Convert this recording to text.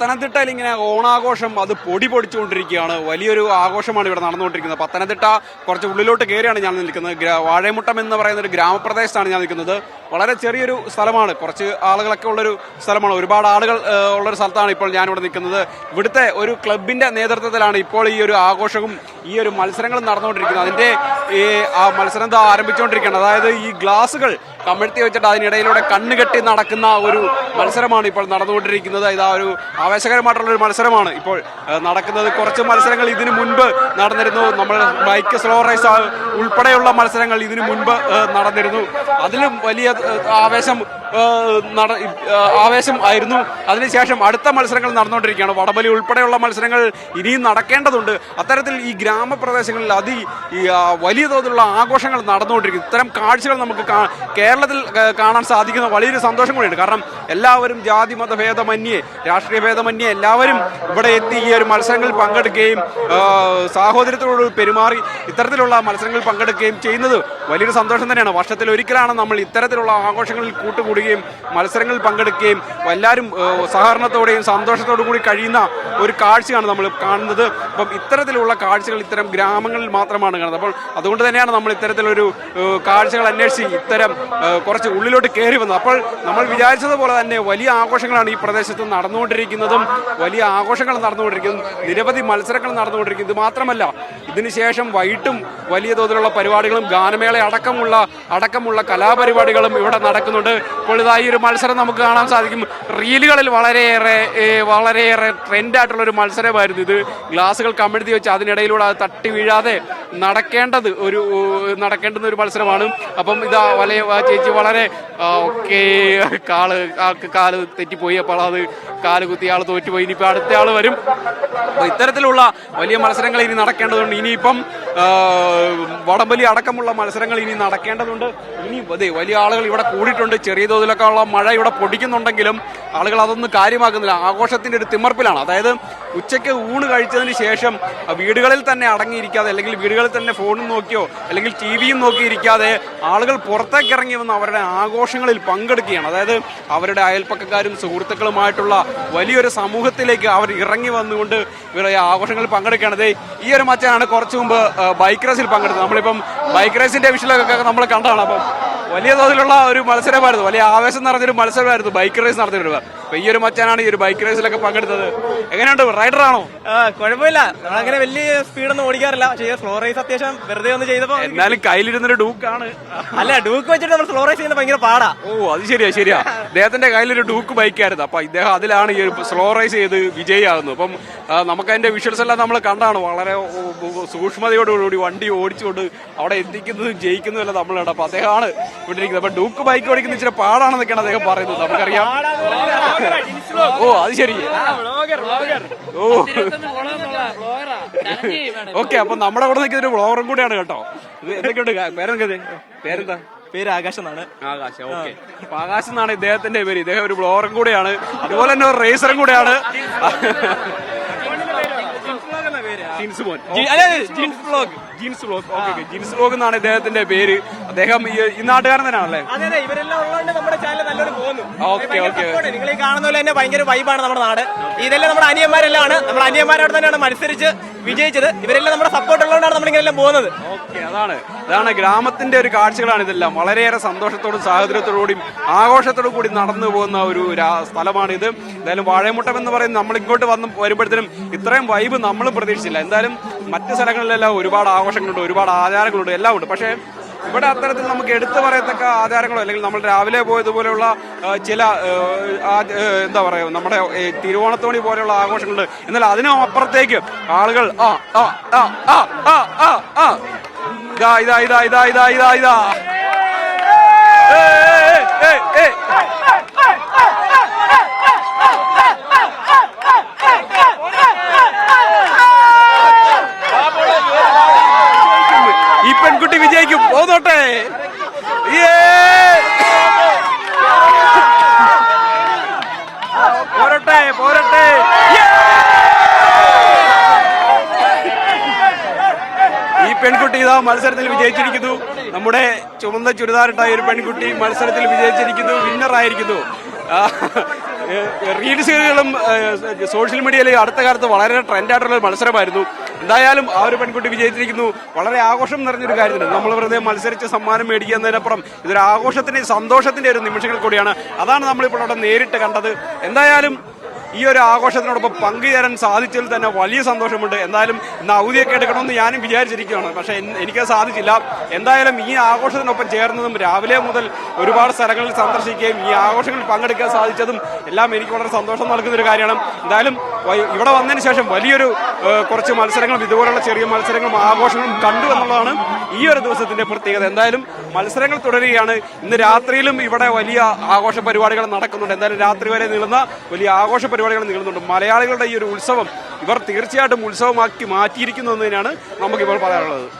പത്തനംതിട്ടയിൽ ഇങ്ങനെ ഓണാഘോഷം അത് പൊടി പൊടിച്ചുകൊണ്ടിരിക്കുകയാണ്. വലിയൊരു ആഘോഷമാണ് ഇവിടെ നടന്നുകൊണ്ടിരിക്കുന്നത്. പത്തനംതിട്ട കുറച്ച് ഉള്ളിലോട്ട് കയറിയാണ് ഞാൻ നിൽക്കുന്നത്. വാഴമുട്ടം എന്ന് പറയുന്ന ഒരു ഗ്രാമപ്രദേശത്താണ് ഞാൻ നിൽക്കുന്നത്. വളരെ ചെറിയൊരു സ്ഥലമാണ്, കുറച്ച് ആളുകളൊക്കെ ഉള്ളൊരു സ്ഥലമാണ്, ഒരുപാട് ആളുകൾ ഉള്ളൊരു സ്ഥലത്താണ് ഇപ്പോൾ ഞാനിവിടെ നിൽക്കുന്നത്. ഇവിടുത്തെ ഒരു ക്ലബിന്റെ നേതൃത്വത്തിലാണ് ഇപ്പോൾ ഈ ഒരു ആഘോഷവും ഈ ഒരു മത്സരങ്ങളും നടന്നുകൊണ്ടിരിക്കുന്നത്. അതിന്റെ ആ മത്സരം ആരംഭിച്ചുകൊണ്ടിരിക്കുകയാണ്. അതായത് ഈ ഗ്ലാസുകൾ കമഴ്ത്തി വെച്ചിട്ട് അതിനിടയിലൂടെ കണ്ണുകെട്ടി നടക്കുന്ന ഒരു മത്സരമാണ് ഇപ്പോൾ നടന്നുകൊണ്ടിരിക്കുന്നത്. ഇതാ ഒരു ആവേശകരമായിട്ടുള്ള ഒരു മത്സരമാണ് ഇപ്പോൾ നടക്കുന്നത്. കുറച്ച് മത്സരങ്ങൾ ഇതിനു മുൻപ് നടന്നിരുന്നു. നമ്മൾ ബൈക്ക് സ്ലോ റേസ് ഉൾപ്പെടെയുള്ള മത്സരങ്ങൾ ഇതിനു മുൻപ് നടന്നിരുന്നു. അതിലും വലിയ ആവേശം ആയിരുന്നു. അതിനുശേഷം അടുത്ത മത്സരങ്ങൾ നടന്നുകൊണ്ടിരിക്കുകയാണ്. വടംവലി ഉൾപ്പെടെയുള്ള മത്സരങ്ങൾ ഇനിയും നടക്കേണ്ടതുണ്ട്. അത്തരത്തിൽ ഈ ഗ്രാമപ്രദേശങ്ങളിൽ വലിയ തോതിലുള്ള ആഘോഷങ്ങൾ നടന്നുകൊണ്ടിരിക്കുന്നു. ഇത്തരം കാഴ്ചകൾ നമുക്ക് കേരളത്തിൽ കാണാൻ സാധിക്കുന്ന വലിയൊരു സന്തോഷം കൂടിയുണ്ട്. കാരണം എല്ലാവരും ജാതി മത ഭേദമന്യേ, രാഷ്ട്രീയ ഭേദമന്യേ എല്ലാവരും ഇവിടെ എത്തി ഈ ഒരു മത്സരങ്ങളിൽ പങ്കെടുക്കുകയും സാഹോദര്യത്തോട് പെരുമാറി ഇത്തരത്തിലുള്ള മത്സരങ്ങളിൽ പങ്കെടുക്കുകയും ചെയ്യുന്നത് വലിയൊരു സന്തോഷം തന്നെയാണ്. വർഷത്തിൽ ഒരിക്കലാണ് നമ്മൾ ഇത്തരത്തിലുള്ള ആഘോഷങ്ങളിൽ കൂട്ടുകൂടുകയും മത്സരങ്ങളിൽ പങ്കെടുക്കുകയും എല്ലാവരും സഹകരണത്തോടെയും സന്തോഷത്തോടു കൂടി കഴിയുന്ന ഒരു കാഴ്ചയാണ് നമ്മൾ കാണുന്നത്. അപ്പം ഇത്തരത്തിലുള്ള കാഴ്ചകൾ ഇത്തരം ഗ്രാമങ്ങളിൽ മാത്രമാണ് കാണുന്നത്. അപ്പോൾ അതുകൊണ്ട് തന്നെയാണ് നമ്മൾ ഇത്തരത്തിലൊരു കാഴ്ചകൾ അന്വേഷിച്ച് ഇത്തരം കുറച്ച് ഉള്ളിലോട്ട് കയറി വന്നത്. അപ്പോൾ നമ്മൾ വിചാരിച്ചതുപോലെ തന്നെ വലിയ ആഘോഷങ്ങളാണ് ഈ പ്രദേശത്ത് നടന്നുകൊണ്ടിരിക്കുന്നതും വലിയ ആഘോഷങ്ങൾ നടന്നുകൊണ്ടിരിക്കുന്നതും നിരവധി മത്സരങ്ങൾ നടന്നുകൊണ്ടിരിക്കുന്നത്. ഇത് മാത്രമല്ല, ഇതിനുശേഷം വൈകിട്ടും വലിയ തോതിലുള്ള പരിപാടികളും ഗാനമേള അടക്കമുള്ള കലാപരിപാടികളും ഇവിടെ നടക്കുന്നുണ്ട്. ഇപ്പോൾ ഇതാ ഈ ഒരു മത്സരം നമുക്ക് കാണാൻ സാധിക്കും. റീലുകളിൽ വളരെയേറെ ട്രെൻഡായിട്ടുള്ള ഒരു മത്സരമായിരുന്നു ഇത്. ഗ്ലാസുകൾ കമഴ്ത്തി വെച്ച് അതിനിടയിലൂടെ അത് തട്ടി വീഴാതെ നടക്കേണ്ടുന്ന ഒരു മത്സരമാണ്. അപ്പം ഇതാ ചേച്ചി വളരെ കാല് തെറ്റിപ്പോയി. അപ്പോൾ അത് കാല് കുത്തി ആൾ തോറ്റുപോയി. ഇനിയിപ്പോൾ അടുത്ത ആൾ വരും. അപ്പോൾ ഇത്തരത്തിലുള്ള വലിയ മത്സരങ്ങൾ ഇനി നടക്കേണ്ടതുണ്ട്. ഇനിയിപ്പം വടംവലി അടക്കമുള്ള മത്സരങ്ങൾ ഇനി നടക്കേണ്ടതുണ്ട്. ഇനി വലിയ ആളുകൾ ഇവിടെ കൂടിയിട്ടുണ്ട്. ചെറിയ തോതിലൊക്കെ ഉള്ള മഴ ഇവിടെ പൊടിക്കുന്നുണ്ടെങ്കിലും ആളുകൾ അതൊന്നും കാര്യമാക്കുന്നില്ല. ആഘോഷത്തിന്റെ ഒരു തിമർപ്പിലാണ്. അതായത് ഉച്ചയ്ക്ക് ഊണ് കഴിച്ചതിന് ശേഷം വീടുകളിൽ തന്നെ അടങ്ങിയിരിക്കാതെ, അല്ലെങ്കിൽ വീടുകളിൽ തന്നെ ഫോണും നോക്കിയോ അല്ലെങ്കിൽ ടി വിയും നോക്കിയിരിക്കാതെ ആളുകൾ പുറത്തേക്ക് ഇറങ്ങി വന്ന് അവരുടെ ആഘോഷങ്ങളിൽ പങ്കെടുക്കുകയാണ്. അതായത് അവരുടെ അയൽപ്പക്കക്കാരും സുഹൃത്തുക്കളുമായിട്ടുള്ള വലിയൊരു സമൂഹത്തിലേക്ക് അവർ ഇറങ്ങി വന്നുകൊണ്ട് ഇവരുടെ ആഘോഷങ്ങളിൽ പങ്കെടുക്കുകയാണ്. ഈ ഒരു മച്ചാനാണ് കുറച്ചു മുമ്പ് ബൈക്ക് റേസിൽ പങ്കെടുത്തത്. നമ്മളിപ്പം ബൈക്ക് റേസിന്റെ വിഷയമൊക്കെ നമ്മൾ കണ്ടതാണ്. അപ്പം വലിയ തോതിലുള്ള ഒരു മത്സരമായിരുന്നു, വലിയ ആവേശം നിറഞ്ഞൊരു മത്സരമായിരുന്നു ബൈക്ക് റേസ് നടത്തിയിട്ടുള്ളത്. അപ്പൊ ഈ ഒരു മച്ചാനാണ് ഈ ഒരു ബൈക്ക് റേസിലൊക്കെ പങ്കെടുത്തത്. എങ്ങനെയുണ്ട്, റൈഡറാണോ? കുഴപ്പമില്ല, നമ്മളങ്ങനെ വലിയ സ്പീഡൊന്നും ഓടിക്കാറില്ല. പക്ഷേ സ്ലോ റേസ് അത്യാവശ്യം വെറുതെ ഒന്ന് ചെയ്തപ്പോ എന്നാലും കയ്യിലിരുന്നൊരു ഡൂക്കാണ്. അല്ല, ഡൂക്ക് വെച്ചിട്ട് നമ്മൾ സ്ലോ റേസ് ചെയ്യുന്നത് ഭയങ്കര പാടാ. ഓ, അത് ശരിയാ. അദ്ദേഹത്തിന്റെ കയ്യിലൊരു ഡൂക്ക് ബൈക്കായിരുന്നു. അപ്പൊ ഇദ്ദേഹം അതിലാണ് ഈ ഒരു സ്ലോ റേസ് ചെയ്ത് വിജയിയാകുന്നത്. അപ്പം നമുക്ക് അതിന്റെ വിഷ്വൽസ് എല്ലാം നമ്മൾ കണ്ടാണ്. വളരെ സൂക്ഷ്മതയോടുകൂടി വണ്ടി ഓടിച്ചുകൊണ്ട് അവിടെ എത്തിക്കുന്നതും ജയിക്കുന്നതും എല്ലാം നമ്മളുണ്ട്. അപ്പൊ അദ്ദേഹമാണ് വിട്ടിരിക്കുന്നത്. അപ്പൊ ഡൂക്ക് ബൈക്ക് ഓടിക്കുന്ന ഇച്ചിരി പാടാണെന്നൊക്കെയാണ് അദ്ദേഹം പറയുന്നത്. നമുക്കറിയാം. ഓ, അത് ശരി. ഓ, ഓക്കെ. അപ്പൊ നമ്മുടെ അവിടെ നിൽക്കുന്ന ഒരു വ്ളോഗറും കൂടെയാണ് കേട്ടോ. എന്തൊക്കെയുണ്ട്? പേരെന്താ? പേര് ആകാശ് എന്നാണ്. ആകാശ്, ഓക്കെ. അപ്പൊ ആകാശ് എന്നാണ് ഇദ്ദേഹത്തിന്റെ പേര്. ഇദ്ദേഹം ഒരു വ്ളോഗറും കൂടെയാണ്, അതുപോലെ തന്നെ ഒരു റേസറും കൂടെയാണ്. ജീൻസ് വ്ലോഗ് എന്നാണ് ഇദ്ദേഹത്തിന്റെ പേര്. അദ്ദേഹം ഈ നാട്ടുകാരൻ തന്നെയാണല്ലേ? നിങ്ങൾ ഈ കാണുന്ന പോലെ തന്നെ ഭയങ്കര വൈബാണ് നമ്മുടെ നാട്. ഇതെല്ലാം നമ്മുടെ അനിയന്മാരെല്ലാം ആണ്. നമ്മുടെ അനിയന്മാരോട് തന്നെയാണ് മത്സരിച്ച് വിജയിച്ചത്. ഇവരെല്ലാം നമ്മുടെ സപ്പോർട്ട് ഉള്ളതുകൊണ്ടാണ് നമ്മളിങ്ങനെല്ലാം പോകുന്നത്. ഓക്കെ, അതാണ് ഗ്രാമത്തിന്റെ ഒരു കാഴ്ചകളാണ് ഇതെല്ലാം. വളരെയേറെ സന്തോഷത്തോടും സാഹോദര്യത്തോടുകൂടിയും ആഘോഷത്തോടും കൂടി നടന്നു പോകുന്ന ഒരു സ്ഥലമാണിത്. എന്തായാലും വാഴമുട്ടം എന്ന് പറയുന്നത് നമ്മൾ ഇങ്ങോട്ട് വരുമ്പോഴത്തേനും ഇത്രയും വൈബ് നമ്മളും പ്രതീക്ഷിച്ചില്ല. എന്തായാലും മറ്റു സ്ഥലങ്ങളിലെല്ലാം ഒരുപാട് ആഘോഷങ്ങളുണ്ട്, ഒരുപാട് ആചാരങ്ങളുണ്ട്, എല്ലാം ഉണ്ട്. പക്ഷേ ഇവിടെ അത്തരത്തിൽ നമുക്ക് എടുത്തു പറയത്തക്ക ആചാരങ്ങളോ അല്ലെങ്കിൽ നമ്മൾ രാവിലെ പോയതുപോലെയുള്ള ചില എന്താ പറയുക, നമ്മുടെ തിരുവോണത്തോണി പോലെയുള്ള ആഘോഷങ്ങളുണ്ട്. എന്നാൽ അതിനും അപ്പുറത്തേക്ക് ആളുകൾ ഇതാ ഈ പെൺകുട്ടി വിജയിക്കും. പോന്നോട്ടെ. പോരട്ടെ. ഈ പെൺകുട്ടി ഇതാ മത്സരത്തിൽ വിജയിച്ചിരിക്കുന്നു. നമ്മുടെ ചുമന്ന ചുരിദാറിട്ടായ ഒരു പെൺകുട്ടി മത്സരത്തിൽ വിജയിച്ചിരിക്കുന്നു, വിന്നറായിരിക്കുന്നു. റീൽസുകളും സോഷ്യൽ മീഡിയയിൽ അടുത്ത കാലത്ത് വളരെ ട്രെൻഡായിട്ടുള്ള ഒരു മത്സരമായിരുന്നു. എന്തായാലും ആ ഒരു പെൺകുട്ടി വിജയിച്ചിരിക്കുന്നു. വളരെ ആഘോഷം നിറഞ്ഞൊരു കാര്യത്തിന് നമ്മൾ വെറുതെ മത്സരിച്ച് സമ്മാനം മേടിക്കുക എന്നതിനപ്പുറം ഇതൊരു ആഘോഷത്തിന്റെ സന്തോഷത്തിന്റെ ഒരു നിമിഷങ്ങൾ കൂടിയാണ്. അതാണ് നമ്മളിപ്പോൾ അവിടെ നേരിട്ട് കണ്ടത്. എന്തായാലും ഈ ഒരു ആഘോഷത്തിനോടൊപ്പം പങ്കുചേരാൻ സാധിച്ചതിൽ തന്നെ വലിയ സന്തോഷമുണ്ട്. എന്തായാലും ഇന്ന് അവധിയൊക്കെ എടുക്കണമെന്ന് ഞാനും വിചാരിച്ചിരിക്കുകയാണ്, പക്ഷേ എനിക്കത് സാധിച്ചില്ല. എന്തായാലും ഈ ആഘോഷത്തിനൊപ്പം ചേർന്നതും രാവിലെ മുതൽ ഒരുപാട് സ്ഥലങ്ങളിൽ സന്ദർശിക്കുകയും ഈ ആഘോഷങ്ങളിൽ പങ്കെടുക്കാൻ സാധിച്ചതും എല്ലാം എനിക്ക് വളരെ സന്തോഷം നൽകുന്ന ഒരു കാര്യമാണ്. എന്തായാലും ഇവിടെ വന്നതിന് ശേഷം വലിയൊരു കുറച്ച് മത്സരങ്ങളും ഇതുപോലുള്ള ചെറിയ മത്സരങ്ങളും ആഘോഷങ്ങളും കണ്ടു എന്നുള്ളതാണ് ഈ ഒരു ദിവസത്തിന്റെ പ്രത്യേകത. എന്തായാലും മത്സരങ്ങൾ തുടരുകയാണ്. ഇന്ന് രാത്രിയിലും ഇവിടെ വലിയ ആഘോഷ പരിപാടികൾ നടക്കുന്നുണ്ട്. എന്തായാലും രാത്രി വരെ നീളുന്ന വലിയ ആഘോഷ പരിപാടികൾ നീളുന്നുണ്ട്. മലയാളികളുടെ ഈ ഒരു ഉത്സവം ഇവർ തീർച്ചയായിട്ടും ഉത്സവമാക്കി മാറ്റിയിരിക്കുന്നു എന്നതിനാണ് നമുക്കിപ്പോൾ പറയാനുള്ളത്.